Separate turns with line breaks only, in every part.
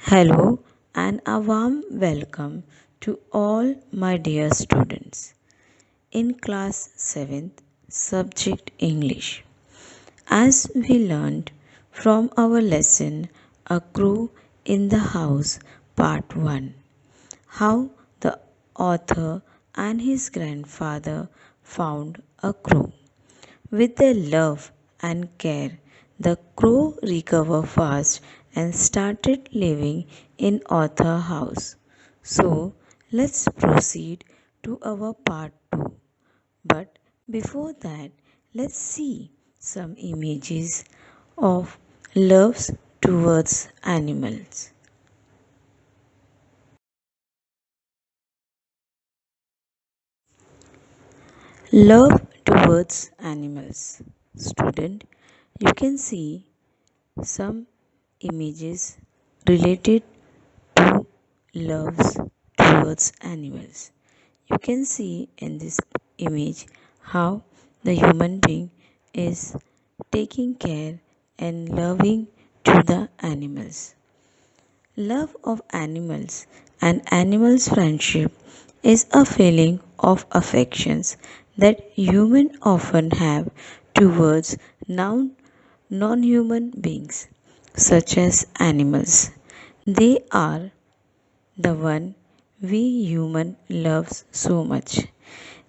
Hello and a warm welcome to all my dear students in class 7th subject English. As we learned from our lesson A Crow in the House part 1, how the author and his grandfather found a crow. With their love and care, the crow recovered fast and started living in Author house. So let's proceed to our part 2. But before that, let's see some images of loves towards animals. Love towards animals. Student, you can see some images related to loves towards animals. You can see in this image how the human being is taking care and loving to the animals. Love of animals and animals' friendship is a feeling of affections that humans often have towards non-human beings such as animals. They are the one we human loves so much.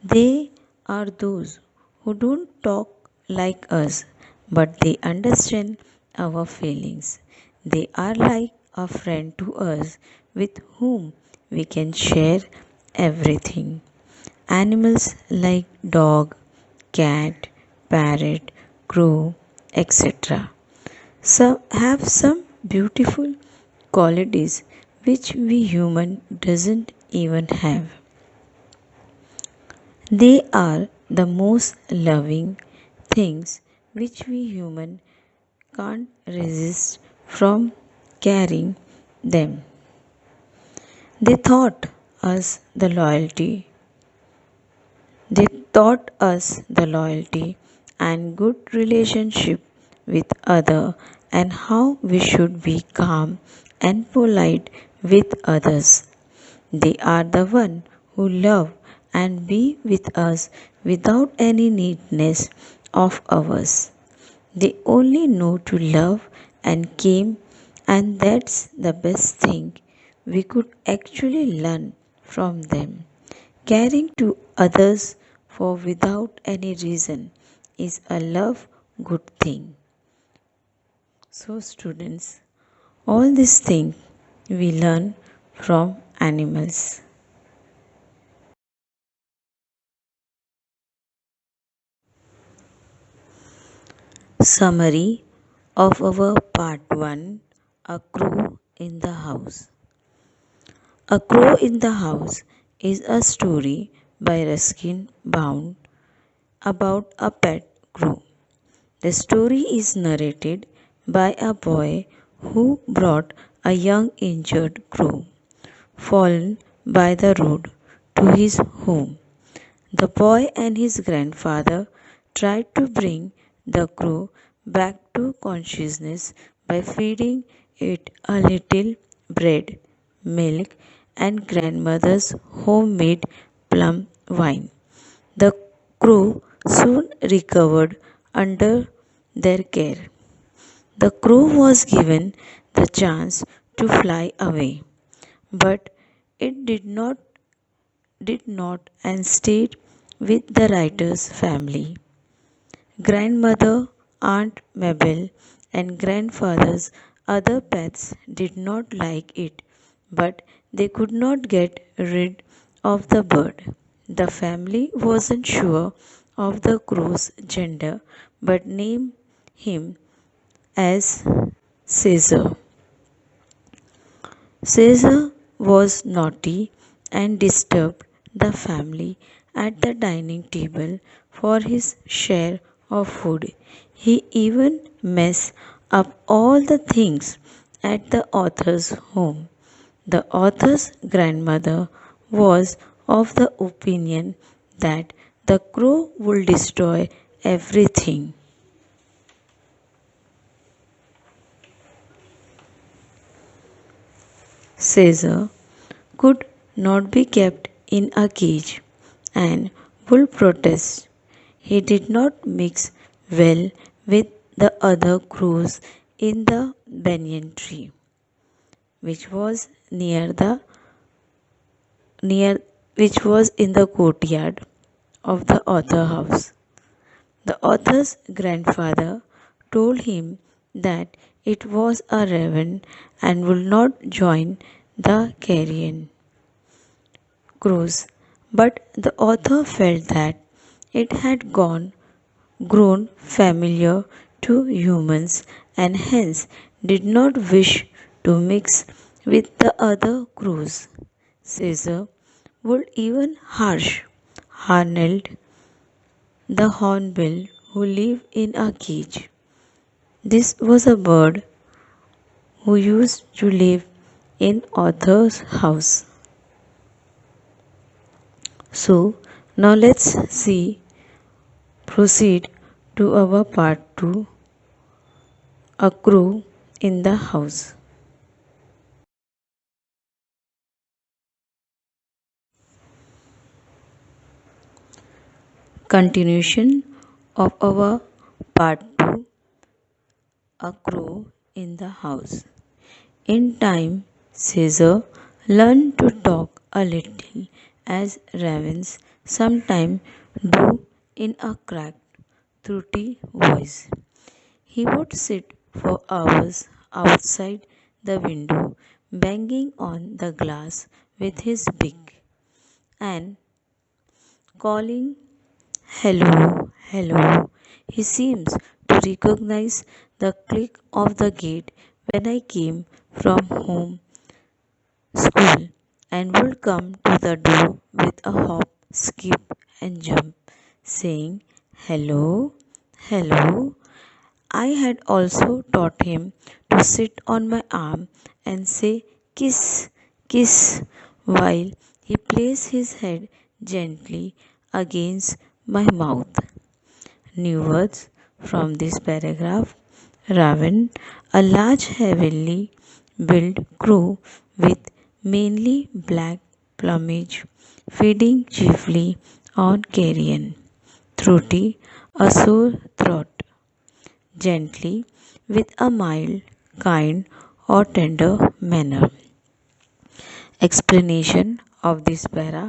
They are those who don't talk like us, but they understand our feelings. They are like a friend to us with whom we can share everything. Animals like dog, cat, parrot, crow, etc. Some have some beautiful qualities which we human doesn't even have. They are the most loving things which we human can't resist from carrying them. They taught us the loyalty. They taught us the loyalty and good relationship with other and how we should be calm and polite with others. They are the one who love and be with us without any needness of ours. They only know to love and came, and that's the best thing we could actually learn from them. Caring to others for without any reason is a love good thing. So students, all these things we learn from animals. Summary of our part 1, A Crow in the House. A Crow in the House is a story by Ruskin Bound about a pet crow. The story is narrated by a boy who brought a young injured crow, fallen by the road, to his home. The boy and his grandfather tried to bring the crow back to consciousness by feeding it a little bread, milk, and grandmother's homemade plum wine. The crow soon recovered under their care. The crow was given the chance to fly away, but it did not and stayed with the writer's family. Grandmother, Aunt Mabel, and grandfather's other pets did not like it, but they could not get rid of the bird. The family wasn't sure of the crow's gender, but named him as Caesar. Caesar was naughty and disturbed the family at the dining table for his share of food. He even messed up all the things at the author's home. The author's grandmother was of the opinion that the crow would destroy everything. Caesar could not be kept in a cage and would protest. He did not mix well with the other crows in the banyan tree, which was near which was in the courtyard of the author house. The author's grandfather told him that it was a raven and would not join the carrion crows, but the author felt that it had grown familiar to humans and hence did not wish to mix with the other crows. Caesar would even harnelled the hornbill who lived in a cage. This was a bird who used to live in Arthur's house. So now let's see proceed to our part 2, a crow in the house. Continuation of our part 2, a crow in the house. In time, Caesar learned to talk a little as ravens sometimes do in a cracked, throaty voice. He would sit for hours outside the window, banging on the glass with his beak and calling, "Hello, hello." He seems to recognize the click of the gate when I came from home school and would come to the door with a hop, skip, and jump, saying, "Hello, hello." I had also taught him to sit on my arm and say, "Kiss, kiss," while he placed his head gently against my mouth. New words from this paragraph. Raven, a large heavily built crow with mainly black plumage, feeding chiefly on carrion. Throaty, a sore throat. Gently, with a mild, kind, or tender manner. Explanation of this para.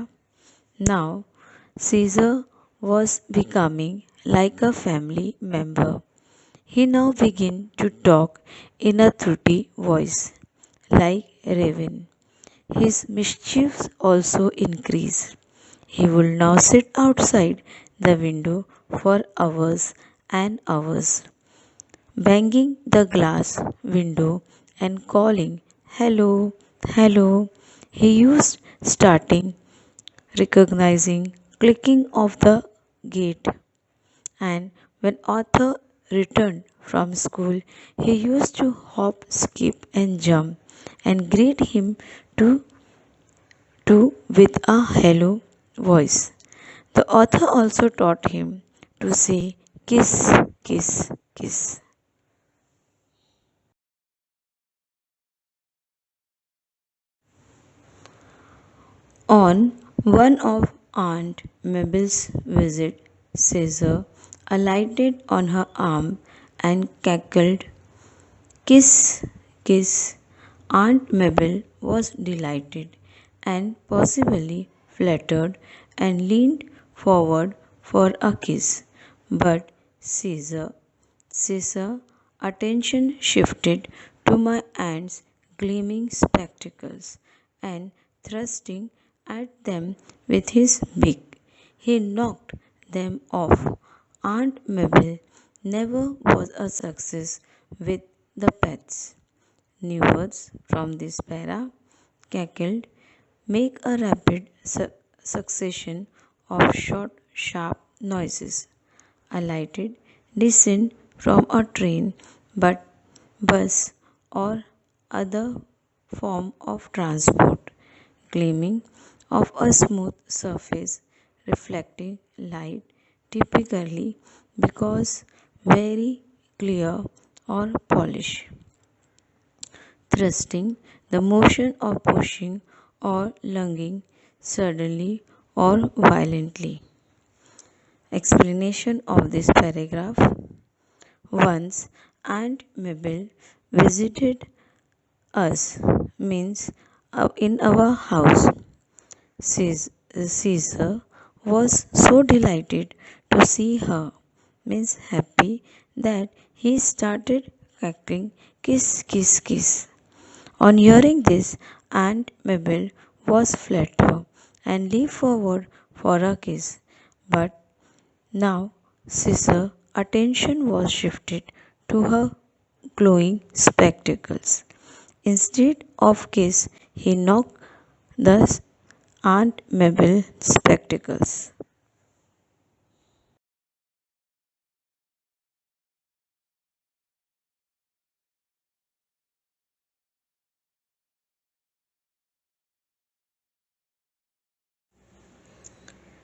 Now, Caesar was becoming like a family member. He now began to talk in a throaty voice, like Raven. His mischiefs also increased. He would now sit outside the window for hours and hours, banging the glass window and calling, "Hello, hello." He used starting, recognizing clicking of the gate, and when Arthur returned from school, he used to hop, skip, and jump and greet him to, with a hello voice. The author also taught him to say kiss, kiss, kiss. On one of Aunt Mabel's visit, Caesar alighted on her arm and cackled, "Kiss, kiss." Aunt Mabel was delighted and possibly flattered and leaned forward for a kiss. But Caesar attention shifted to my aunt's gleaming spectacles and thrusting at them with his beak. He knocked them off. Aunt Mabel never was a success with the pets. New words from this para. Cackled, make a rapid succession of short, sharp noises. Alighted, descend from a train, but bus or other form of transport. Gleaming of a smooth surface reflecting light, typically because very clear or polished. Thrusting, the motion of pushing or lunging suddenly or violently. Explanation of this paragraph. Once Aunt Mabel visited us, means in our house. Caesar was so delighted to see her, means happy, that he started cackling, kiss, kiss, kiss. On hearing this, Aunt Mabel was flattered and leaned forward for a kiss. But now Caesar's attention was shifted to her glowing spectacles. Instead of kiss, he knocked the Aunt Mabel spectacles.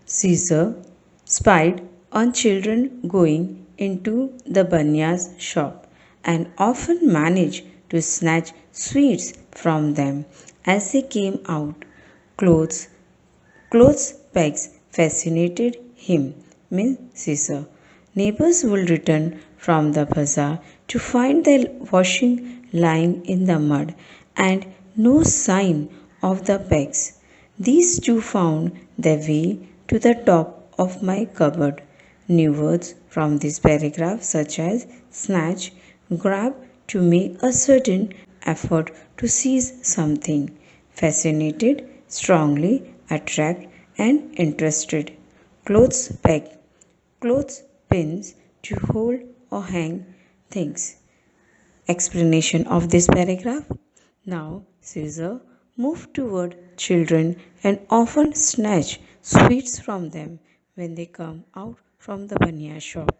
Caesar spied on children going into the Banya's shop and often managed to snatch sweets from them as they came out. Clothes Clothes pegs fascinated him, means Caesar. Neighbors would return from the bazaar to find their washing lying in the mud and no sign of the pegs. These two found their way to the top of my cupboard. New words from this paragraph, such as snatch, grab, to make a certain effort to seize something, fascinated, strongly attract, and interested. Clothes peg, clothes pins to hold or hang things. Explanation of this paragraph. Now Caesar moved toward children and often snatched sweets from them when they come out from the banya shop.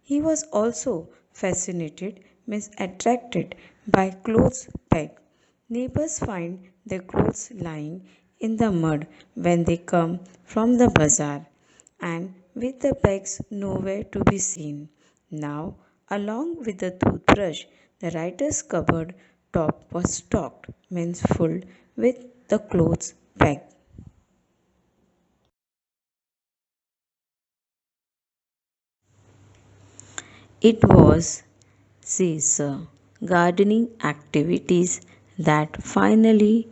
He was also fascinated, means attracted by clothes peg. Neighbors find their clothes lying in the mud when they come from the bazaar, and with the pegs nowhere to be seen. Now, along with the toothbrush, the writer's cupboard top was stocked, means full, with the clothes peg. It was Caesar gardening activities that finally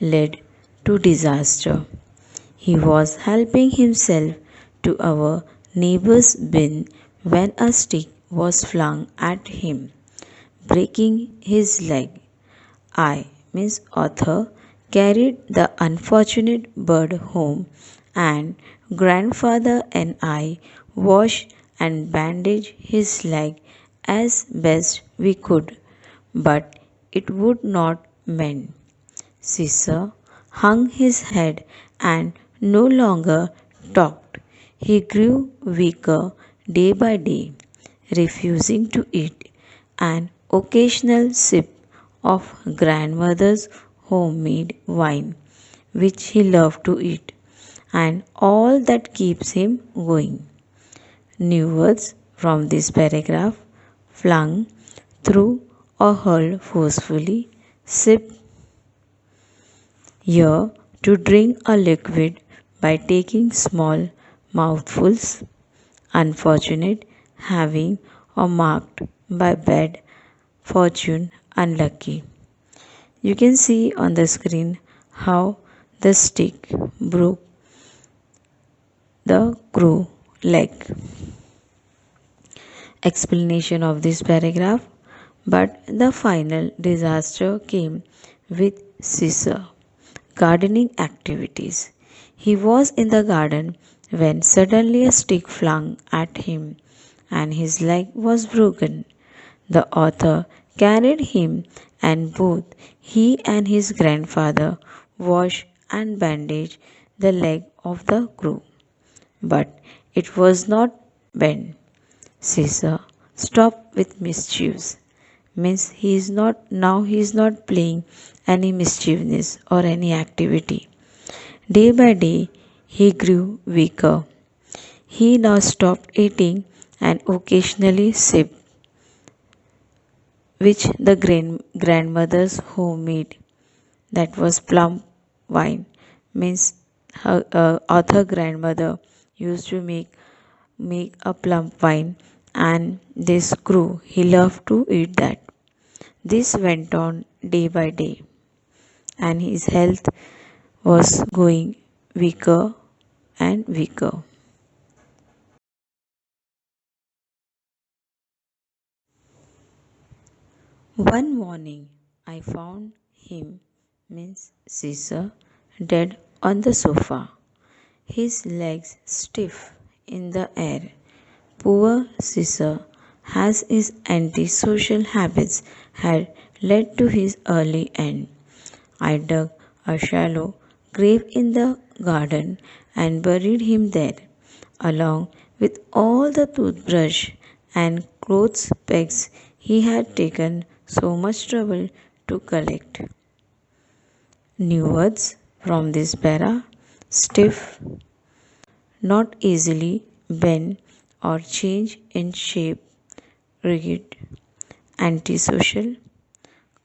led to disaster. He was helping himself to our neighbor's bin when a stick was flung at him, breaking his leg. I, Miss Author, carried the unfortunate bird home, and grandfather and I washed and bandaged his leg as best we could, but it would not mend. Caesar hung his head and no longer talked. He grew weaker day by day, refusing to eat an occasional sip of grandmother's homemade wine, which he loved to eat, and all that keeps him going. New words from this paragraph: flung, threw or hurled forcefully, sip, here, to drink a liquid by taking small mouthfuls, unfortunate, having or marked by bad fortune, unlucky. You can see on the screen how the stick broke the crew leg. Explanation of this paragraph. But the final disaster came with Caesar. Gardening activities. He was in the garden when suddenly a stick flung at him and his leg was broken. The author carried him, and both he and his grandfather washed and bandaged the leg of the crew. But it was not bent. Caesar stopped with mischiefs. Means he is not playing any mischievousness or any activity. Day by day he grew weaker. He now stopped eating and occasionally sipped, which the grandmother's homemade. that was plum wine. Means her author grandmother used to make a plum wine, and this grew. He loved to eat that. This went on day by day, and his health was going weaker and weaker. One morning I found him, means Caesar, dead on the sofa, his legs stiff in the air. Poor Caesar, as his antisocial habits had led to his early end. I dug a shallow grave in the garden and buried him there, along with all the toothbrush and clothes pegs he had taken so much trouble to collect. New words from this para: stiff, not easily bend or change in shape, rigid, antisocial,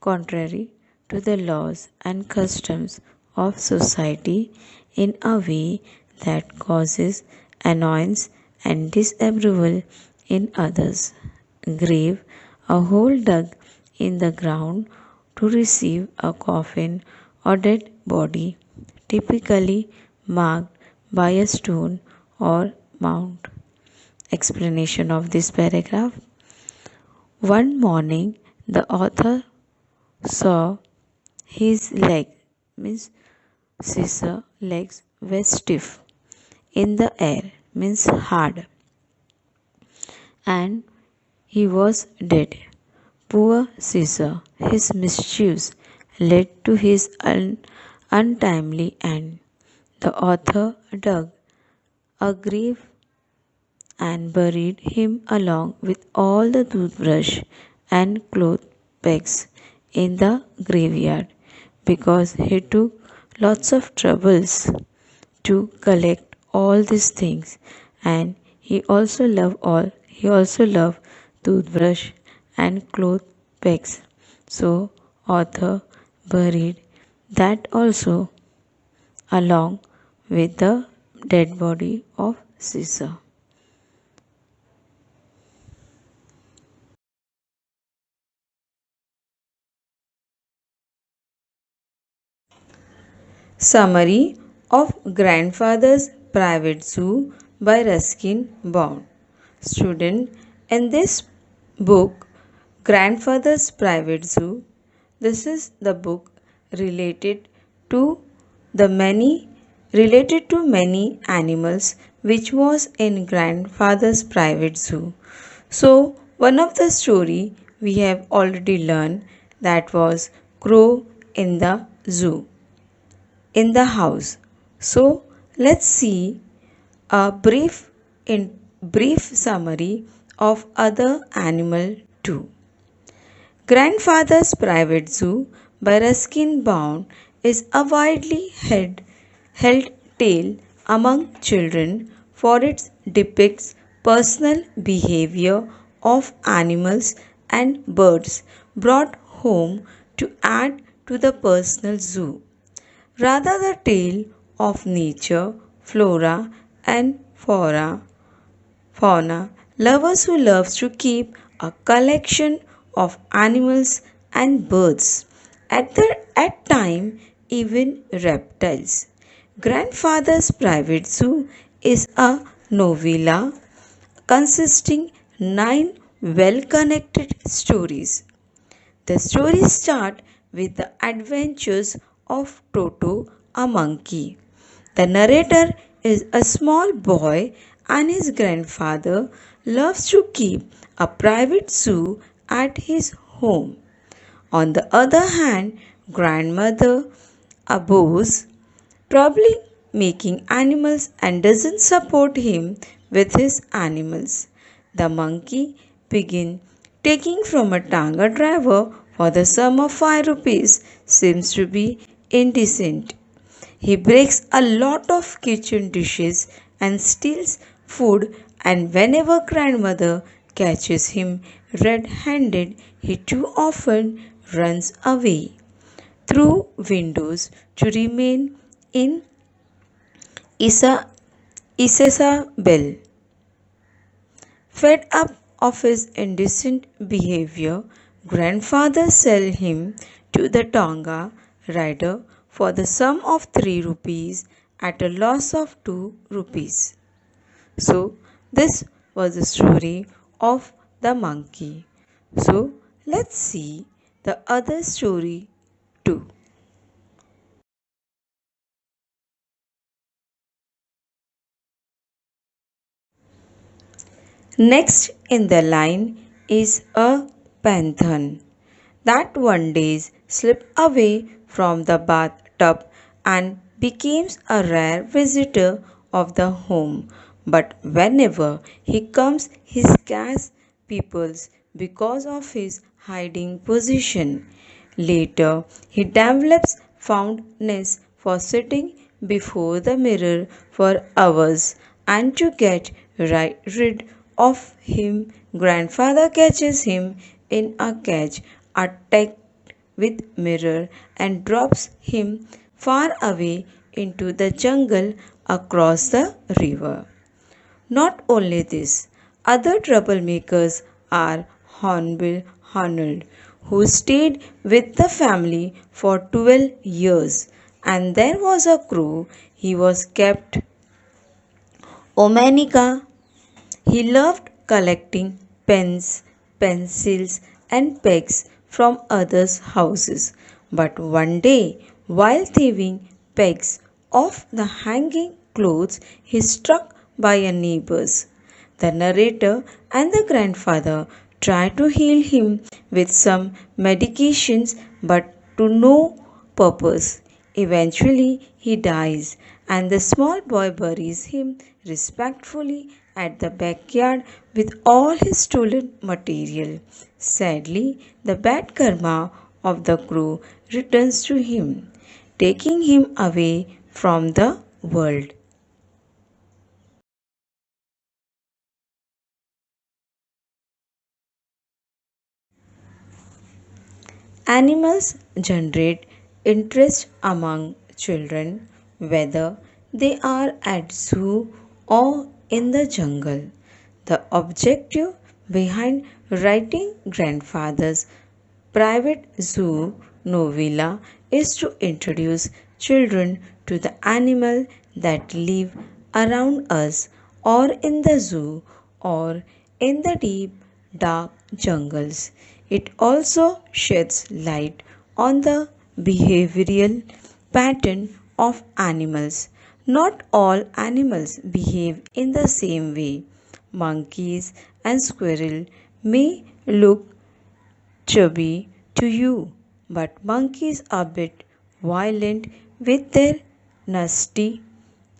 contrary to the laws and customs of society in a way that causes annoyance and disapproval in others. Grave: a hole dug in the ground to receive a coffin or dead body, typically marked by a stone or mound. Explanation of this paragraph: one morning, the author saw his leg, means Caesar legs were stiff in the air, means hard, and he was dead. Poor Caesar, his mischiefs led to his untimely end. The author dug a grave and buried him along with all the toothbrush and cloth pegs in the graveyard because he took lots of troubles to collect all these things, and he also loved toothbrush and cloth pegs. So author buried that also along with the dead body of Caesar. Summary of Grandfather's Private Zoo by Ruskin Bond. Student, in this book, Grandfather's Private Zoo, this is the book related to the many related to many animals which was in Grandfather's Private Zoo. So, one of the story we have already learned, that was Crow in the Zoo, in the house. So let's see a brief summary of other animal too. Grandfather's Private Zoo by Ruskin Bound is a widely held tale among children, for it depicts personal behavior of animals and birds brought home to add to the personal zoo. Rather, the tale of nature, flora, and fauna lovers who loves to keep a collection of animals and birds. At time, even reptiles. Grandfather's Private Zoo is a novella consisting 9 well-connected stories. The stories start with the adventures of Toto, a monkey. The narrator is a small boy, and his grandfather loves to keep a private zoo at his home. On the other hand, grandmother abhors probably making animals and doesn't support him with his animals. The monkey begin taking from a tanga driver for the sum of 5 rupees seems to be indecent. He breaks a lot of kitchen dishes and steals food, and whenever grandmother catches him red handed, he too often runs away. through windows to remain in Isa- Isabel. Fed up of his indecent behavior, grandfather sold him to the Tonga rider for the sum of 3 rupees at a loss of 2 rupees. So, this was the story of the monkey. So, let's see the other story too. Next in the line is a python that one day slipped away from the bathtub and becomes a rare visitor of the home. But whenever he comes, he scares people because of his hiding position. Later, he develops fondness for sitting before the mirror for hours, and to get rid of him, grandfather catches him in a cage, attacked with mirror, and drops him far away into the jungle across the river. Not only this, other troublemakers are Hornbill Arnold, who stayed with the family for 12 years, and there was a crow he was kept Omanica. He loved collecting pens, pencils, and pegs from others' houses. But one day, while thieving pegs off the hanging clothes, he struck by a neighbor's. The narrator and the grandfather try to heal him with some medications, but to no purpose. Eventually, he dies, and the small boy buries him respectfully at the backyard with all his stolen material. Sadly, the bad karma of the crow returns to him, taking him away from the world. Animals generate interest among children whether they are at zoo or in the jungle. The objective behind writing grandfather's private zoo novella is to introduce children to the animal that live around us or in the zoo or in the deep dark jungles. It also sheds light on the behavioral pattern of animals. Not all animals behave in the same way. Monkeys and squirrels may look chubby to you, but monkeys are a bit violent with their nasty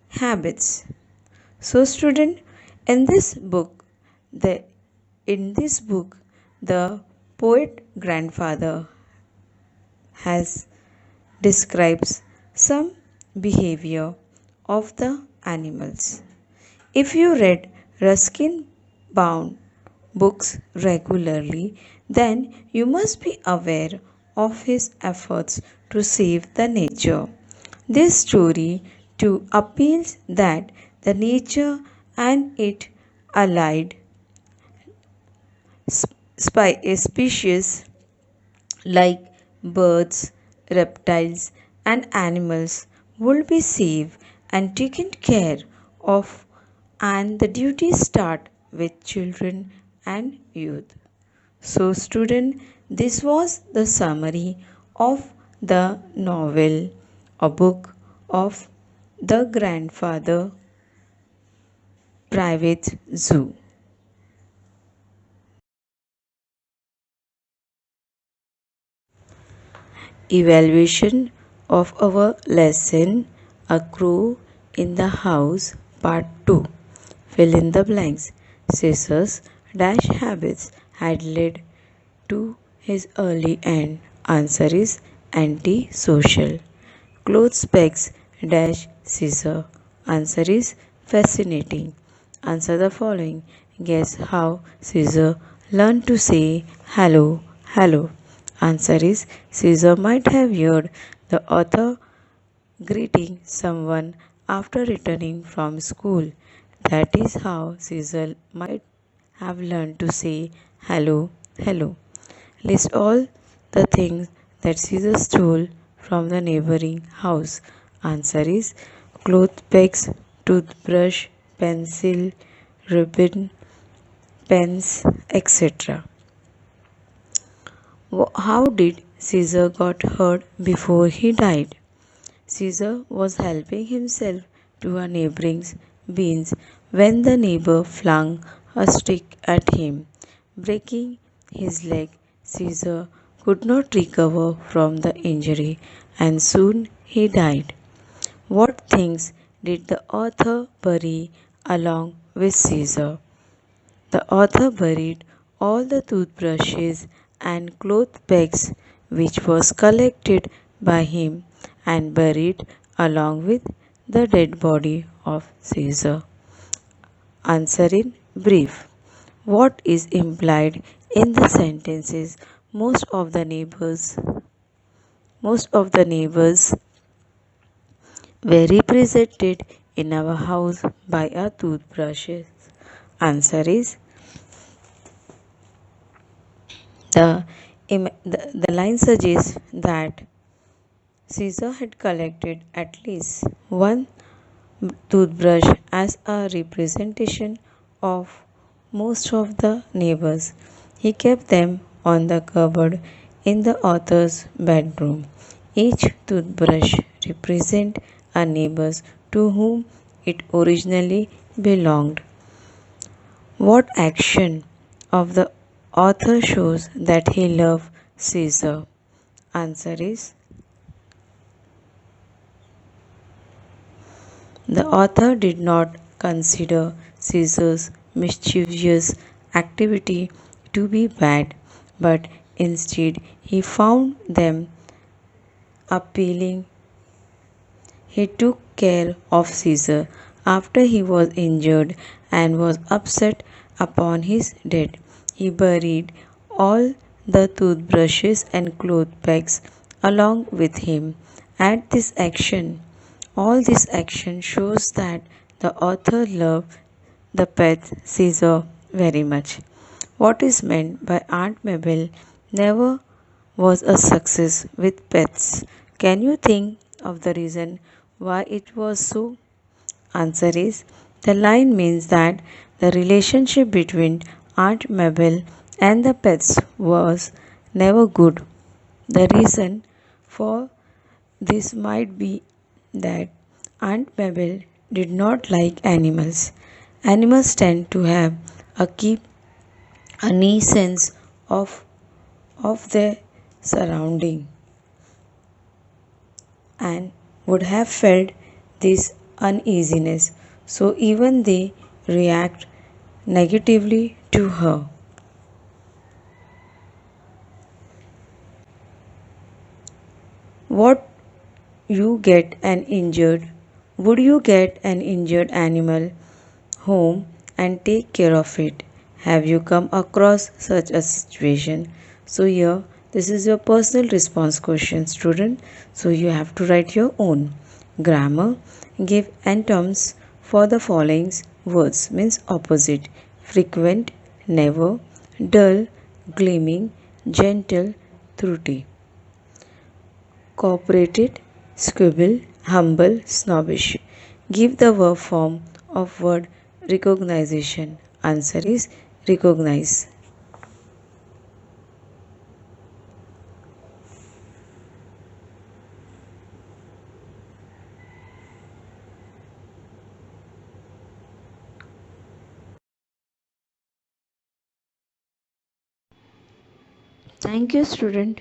habits. So, student, in this book, the in this book, the poet grandfather has describes some behavior of the animals. If you read Ruskin bound books regularly, then you must be aware of his efforts to save the nature. This story too appeals that the nature and it allied species like birds, reptiles, and animals would be saved and taken care of, and the duties start with children and youth. So, student, this was the summary of the novel, a book of The Grandfather Private Zoo. Evaluation of our lesson, A Crow in the House, Part 2. Fill in the blanks. Caesar's dash habits had led to his early end. Answer is anti-social. Clothes specs dash Caesar. Answer is fascinating. Answer the following. Guess how Caesar learned to say hello, hello. Answer is Caesar might have heard the author greeting someone after returning from school. That is how Caesar might have learned to say hello, hello. List all the things that Caesar stole from the neighboring house. Answer is cloth pegs, toothbrush, pencil, ribbon, pens, etc. How did Caesar got hurt before he died? Caesar was helping himself to a neighboring beans when the neighbor flung a stick at him, breaking his leg. Caesar could not recover from the injury and soon he died. What things did the author bury along with Caesar? The author buried all the toothbrushes and cloth pegs which was collected by him and buried along with the dead body of Caesar. Answer in brief. What is implied in the sentences? Most of the neighbors were represented in our house by our toothbrushes. Answer is the line suggests that Caesar had collected at least one toothbrush as a representation of most of the neighbors. He kept them on the cupboard in the author's bedroom. Each toothbrush represents a neighbor to whom it originally belonged. What action of the author shows that he loved Caesar? Answer is the author did not consider Caesar's mischievous activity to be bad, but instead he found them appealing. He took care of Caesar after he was injured and was upset upon his death. He buried all the toothbrushes and cloth pegs along with him. At this action, all this action shows that the author loved the pet Caesar very much. What is meant by Aunt Mabel never was a success with pets. Can you think of the reason why it was so? Answer is the line means that the relationship between Aunt Mabel and the pets was never good. The reason for this might be that Aunt Mabel did not like animals. Animals tend to have a keep a knee sense of their surrounding and would have felt this uneasiness, so even they react negatively to her. What you get an injured would you get an injured animal home and take care of it? Have you come across such a situation? So here this is your personal response question, student. So you have to write your own. Grammar. Give antonyms for the following words means opposite. Frequent, never, dull, gleaming, gentle, thrutty. Cooperated, squibble, humble, snobbish. Give the verb form of word recognition. Answer is recognize. Thank you, student.